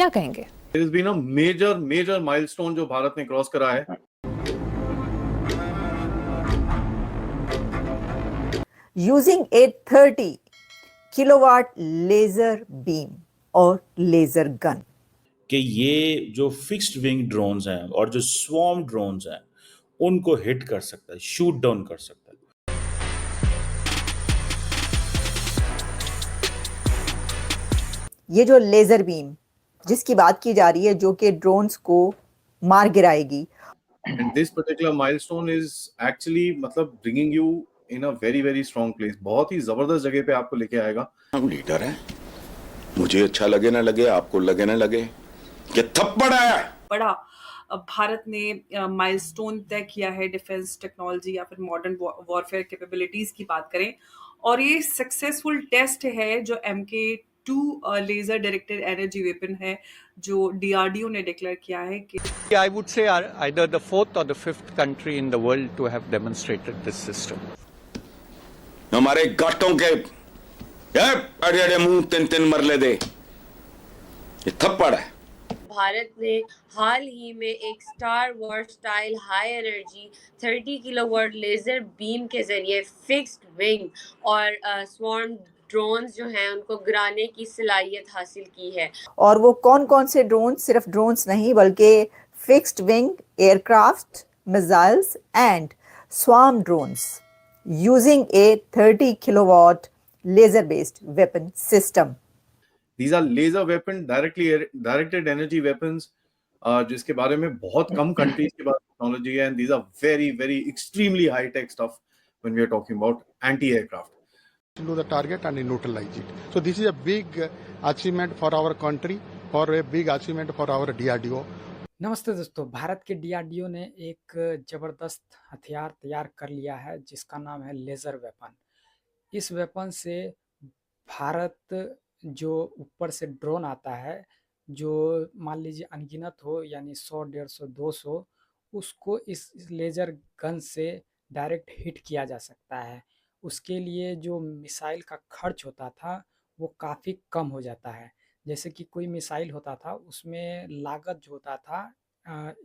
क्या कहेंगे? There has been a major milestone जो भारत ने क्रॉस करा है. Using a 30 kilowatt laser beam और laser gun. कि ये जो फिक्स्ड विंग ड्रोन्स हैं और जो स्वॉर्म ड्रोन्स हैं उनको हिट कर सकता है, शूट डाउन कर सकता है. ये जो लेजर बीम जिसकी बात की जा रही है जो कि ड्रोन्स को मार गिराएगी. And this particular milestone is actually मतलब bringing you in a very strong place. बहुत ही जबरदस्त जगह पे आपको लेके आएगा. हम लीडर हैं, मुझे अच्छा लगे ना लगे, आपको लगे ना लगे, ये थप्पड़ आया बड़ा भारत ने माइलस्टोन तय किया है डिफेंस टेक्नोलॉजी या फिर मॉडर्न वॉरफेयर कैपेबिलिटीज की बात करें, और ये सक्सेसफुल टेस्ट है जो MK2 laser directed energy weapon है जो DRDO ने डिक्लेयर किया है कि I would say are either the fourth or the fifth country in the world to have demonstrated this system. हमारे गाटों के अड़े मुंह तीन मरले दे, ये थप्पड़ है. भारत ने हाल ही में एक star war style high energy 30 kilowatt laser beam के जरिए फिक्स्ड विंग और स्वॉर्म ड्रोन्स जो हैं उनको गिराने की सलाहियत हासिल की है. और वो कौन से ड्रोन्स, सिर्फ ड्रोन्स नहीं बल्कि fixed wing aircraft, missiles and swarm drones using A 30 kilowatt laser based weapon system. These are laser weapon directed energy weapons जिसके बारे में बहुत कम कंट्रीज के पास टेक्नोलॉजी है. And these are very extremely high tech stuff when we are talking about anti-aircraft. To the target and neutralize it. So this is a big achievement for our country, or a big achievement for our DRDO. नमस्ते दोस्तों, भारत के DRDO ने एक जबरदस्त हथियार तैयार कर लिया है जिसका नाम है लेजर वेपन. इस वेपन से भारत जो ऊपर से ड्रोन आता है जो मान लीजिए अनगिनत हो यानी 100, 150, 200, उसको इस लेजर गन से डायरेक्ट हिट किया जा सकता है. उसके लिए जो मिसाइल का खर्च होता था वो काफ़ी कम हो जाता है. जैसे कि कोई मिसाइल होता था उसमें लागत जो होता था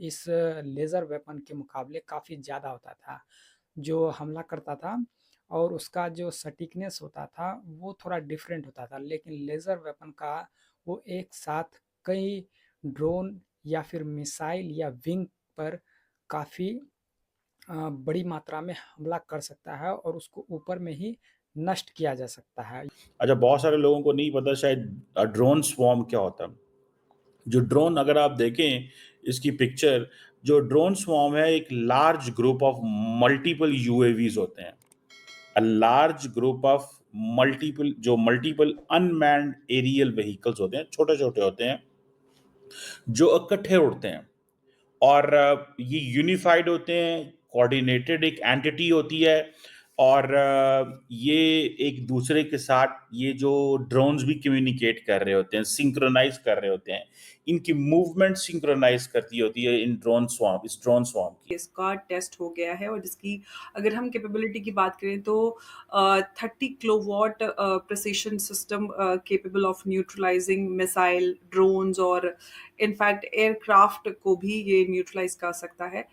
इस लेज़र वेपन के मुकाबले काफ़ी ज़्यादा होता था जो हमला करता था, और उसका जो सटीकनेस होता था वो थोड़ा डिफरेंट होता था. लेकिन लेज़र वेपन का वो एक साथ कई ड्रोन या फिर मिसाइल या विंग पर काफ़ी बड़ी मात्रा में हमला कर सकता है और उसको ऊपर में ही नष्ट किया जा सकता है. अच्छा, बहुत सारे लोगों को नहीं पता शायद ड्रोन स्वॉर्म क्या होता है. जो ड्रोन, अगर आप देखें इसकी पिक्चर, जो ड्रोन स्वॉर्म है एक large group of multiple UAVs होते हैं. A large group of multiple unmanned aerial vehicles होते हैं, छोटे छोटे होते हैं जो इकट्ठे उड़ते हैं और ये यूनिफाइड होते हैं, कोऑर्डिनेटेड एक एंटिटी होती है और ये एक दूसरे के साथ ये जो ड्रोन्स भी कम्युनिकेट कर रहे होते हैं, सिंक्रोनाइज कर रहे होते हैं, इनकी मूवमेंट सिंक्रोनाइज करती होती है इस ड्रोन स्वॉर्म की. इसका टेस्ट हो गया है और जिसकी अगर हम कैपेबिलिटी की बात करें तो 30 kilowatt precision system capable of neutralising missile, drones और इनफैक्ट एयरक्राफ्ट को भी ये न्यूट्रलाइज कर सकता है.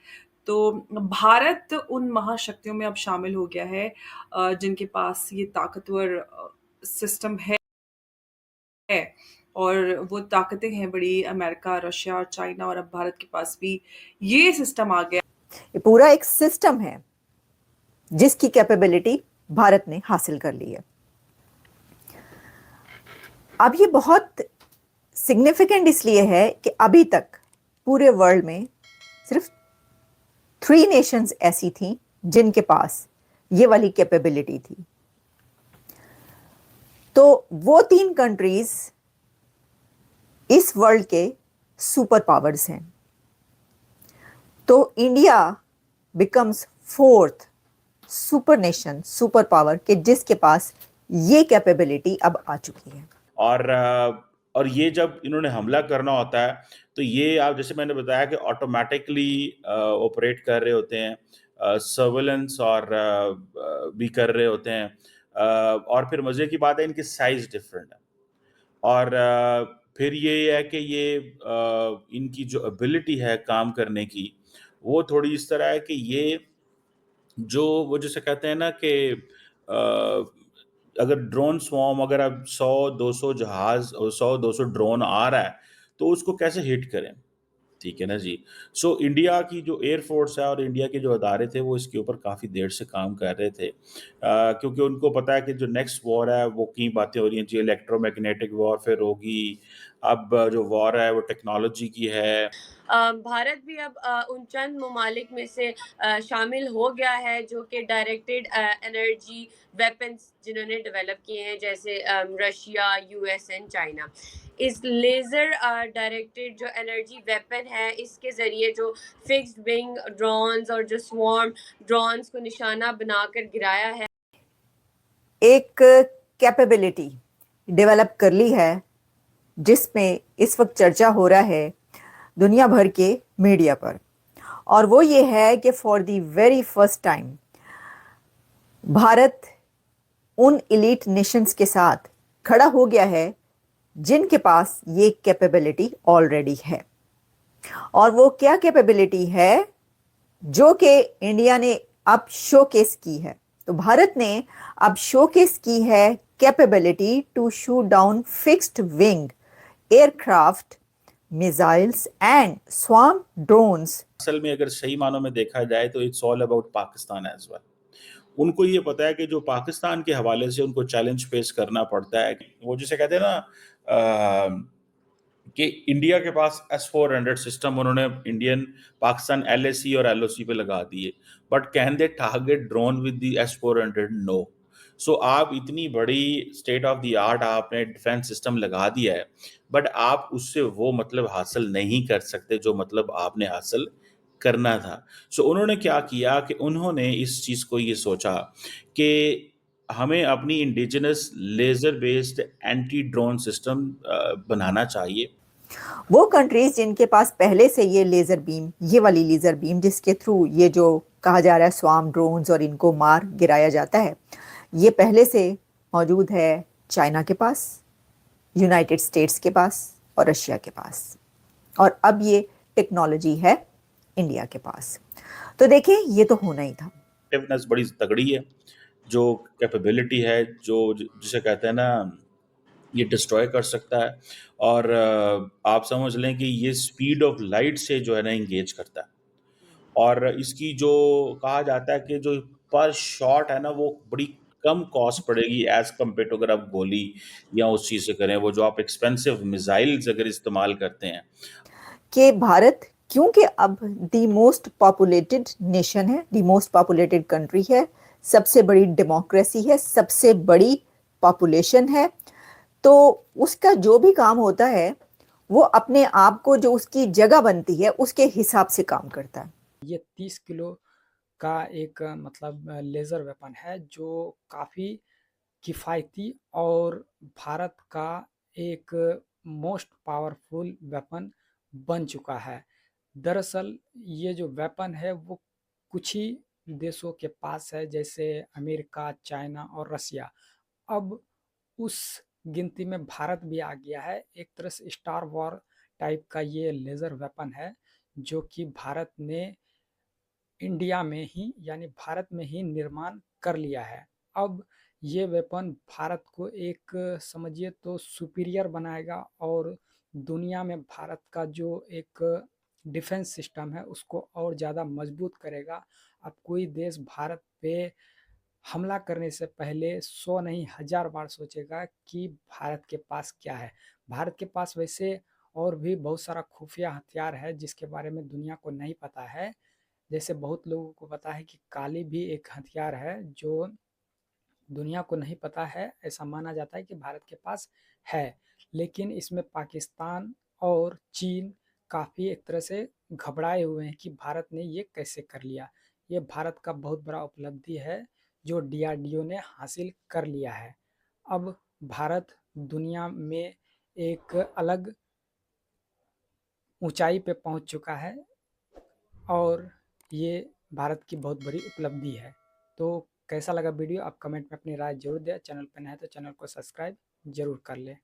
तो भारत उन महाशक्तियों में अब शामिल हो गया है जिनके पास ये ताकतवर सिस्टम है और वो ताकतें हैं बड़ी, अमेरिका, रशिया और चाइना, और अब भारत के पास भी ये सिस्टम आ गया. ये पूरा एक सिस्टम है जिसकी कैपेबिलिटी भारत ने हासिल कर ली है. अब ये बहुत सिग्निफिकेंट इसलिए है कि अभी तक पूरे वर्ल्ड में सिर्फ 3 नेशंस ऐसी थी जिनके पास ये वाली कैपेबिलिटी थी. तो वो 3 कंट्रीज इस वर्ल्ड के सुपर पावर्स हैं. तो India becomes 4th super nation, super power के जिसके पास ये कैपेबिलिटी अब आ चुकी है. और ये जब इन्होंने हमला करना होता है तो ये आप जैसे मैंने बताया कि ऑटोमेटिकली ऑपरेट कर रहे होते हैं, सर्वेलेंस और भी कर रहे होते हैं. और फिर मज़े की बात है इनकी साइज़ डिफरेंट है और फिर ये है कि ये इनकी जो एबिलिटी है काम करने की, वो थोड़ी इस तरह है कि ये जो वो जैसे कहते हैं ना कि अगर ड्रोन स्वॉर्म अगर अब 100-200 जहाज़ और 100-200 ड्रोन आ रहा है, तो उसको कैसे हिट करें? ठीक है ना जी। सो इंडिया की जो एयर फ़ोर्स है और इंडिया के जो अदारे थे, वो इसके ऊपर काफ़ी देर से काम कर रहे थे। क्योंकि उनको पता है कि जो नेक्स्ट वॉर है, वो कई बातें हो रही हैं जी, इलेक्ट्रोमैग्नेटिक वॉरफेयर होगी, अब जो वॉर है, वो टेक्नोलॉजी की है। भारत भी अब उन चंद ममालिक में से शामिल हो गया है जो कि डायरेक्टेड एनर्जी वेपन्स जिन्होंने डेवलप किए हैं, जैसे रशिया, यूएस एंड चाइना। इस लेज़र डायरेक्टेड जो एनर्जी वेपन है, इसके ज़रिए जो फिक्स्ड विंग ड्रोन्स और जो स्वॉर्म ड्रोन्स को निशाना बनाकर गिराया है, एक कैपेबिलिटी डेवलप कर ली है जिसमें इस वक्त चर्चा हो रहा है दुनिया भर के मीडिया पर, और वो ये है कि for the very first time Bharat उन एलीट नेशंस के साथ खड़ा हो गया है जिनके पास ये कैपेबिलिटी ऑलरेडी है। और वो क्या कैपेबिलिटी है जो कि इंडिया ने अब शोकेस की है। तो भारत ने अब शोकेस की है capability to shoot down fixed wing aircraft, missiles and swarm drones. असल में अगर सही मानों में देखा जाए तो it's all about Pakistan as well. उनको ये पता है कि जो पाकिस्तान के हवाले से उनको चैलेंज फेस करना पड़ता है, वो जिसे कहते हैं ना कि इंडिया के पास S-400 सिस्टम उन्होंने इंडियन पाकिस्तान LAC और LOC पे लगा दिए, but can they target drone with the S-400? No. So आप इतनी बड़ी स्टेट ऑफ द आर्ट आपने डिफेंस सिस्टम लगा दिया है, बट आप उससे वो मतलब हासिल नहीं कर सकते जो मतलब आपने हासिल करना था। सो उन्होंने क्या किया कि उन्होंने इस चीज़ को ये सोचा कि हमें अपनी indigenous laser based anti drone system बनाना चाहिए। वो कंट्रीज जिनके पास पहले से ये लेजर बीम, ये वाली लेजर बीम जिसके थ्रू ये जो कहा जा रहा है स्वार्म ड्रोन्स और इनको मार गिराया जाता है, ये पहले से मौजूद है चाइना के पास, यूनाइटेड स्टेट्स के पास और रशिया के पास, और अब ये टेक्नोलॉजी है इंडिया के पास। तो देखिए ये तो होना ही था। एक्टिवनेस बड़ी तगड़ी है, जो कैपेबिलिटी है, जो जिसे कहते हैं ना, ये डिस्ट्रॉय कर सकता है। और आप समझ लें कि ये स्पीड ऑफ लाइट से जो है ना इंगेज करता है। और इसकी जो कहा जाता है कि जो पर शॉट है ना, वो बड़ी कम कॉस्ट पड़ेगी एज कम्पेयर टू अगर आप गोली या उस चीज़ से करें, वो जो आप एक्सपेंसिव मिसाइल्स अगर इस्तेमाल करते हैं। कि भारत क्योंकि अब द मोस्ट पॉपुलेटेड नेशन है, द मोस्ट पॉपुलेटेड कंट्री है, सबसे बड़ी डेमोक्रेसी है, सबसे बड़ी पॉपुलेशन है, तो उसका जो भी काम होता है वो अपने आप को जो उसकी जगह बनती है उसके हिसाब से काम करता है। ये 30 किलो का एक मतलब लेज़र वेपन है जो काफ़ी किफ़ायती और भारत का एक मोस्ट पावरफुल वेपन बन चुका है। दरअसल ये जो वेपन है वो कुछ ही देशों के पास है, जैसे अमेरिका, चाइना और रसिया। अब उस गिनती में भारत भी आ गया है। एक तरह से स्टार वॉर टाइप का ये लेज़र वेपन है जो कि भारत ने इंडिया में ही यानी भारत में ही निर्माण कर लिया है। अब ये वेपन भारत को एक समझिए तो सुपीरियर बनाएगा और दुनिया में भारत का जो एक डिफेंस सिस्टम है उसको और ज़्यादा मजबूत करेगा। अब कोई देश भारत पे हमला करने से पहले 100 नहीं 1000 बार सोचेगा कि भारत के पास क्या है। भारत के पास वैसे और भी बहुत सारा खुफिया हथियार है जिसके बारे में दुनिया को नहीं पता है। जैसे बहुत लोगों को पता है कि काली भी एक हथियार है जो दुनिया को नहीं पता है। ऐसा माना जाता है कि भारत के पास है, लेकिन इसमें पाकिस्तान और चीन काफ़ी एक तरह से घबराए हुए हैं कि भारत ने ये कैसे कर लिया। ये भारत का बहुत बड़ा उपलब्धि है जो DRDO ने हासिल कर लिया है। अब भारत दुनिया में एक अलग ऊंचाई पे पहुंच चुका है और ये भारत की बहुत बड़ी उपलब्धि है। तो कैसा लगा वीडियो आप कमेंट में अपनी राय जरूर दें। चैनल पर नए हैं तो चैनल को सब्सक्राइब जरूर कर लें।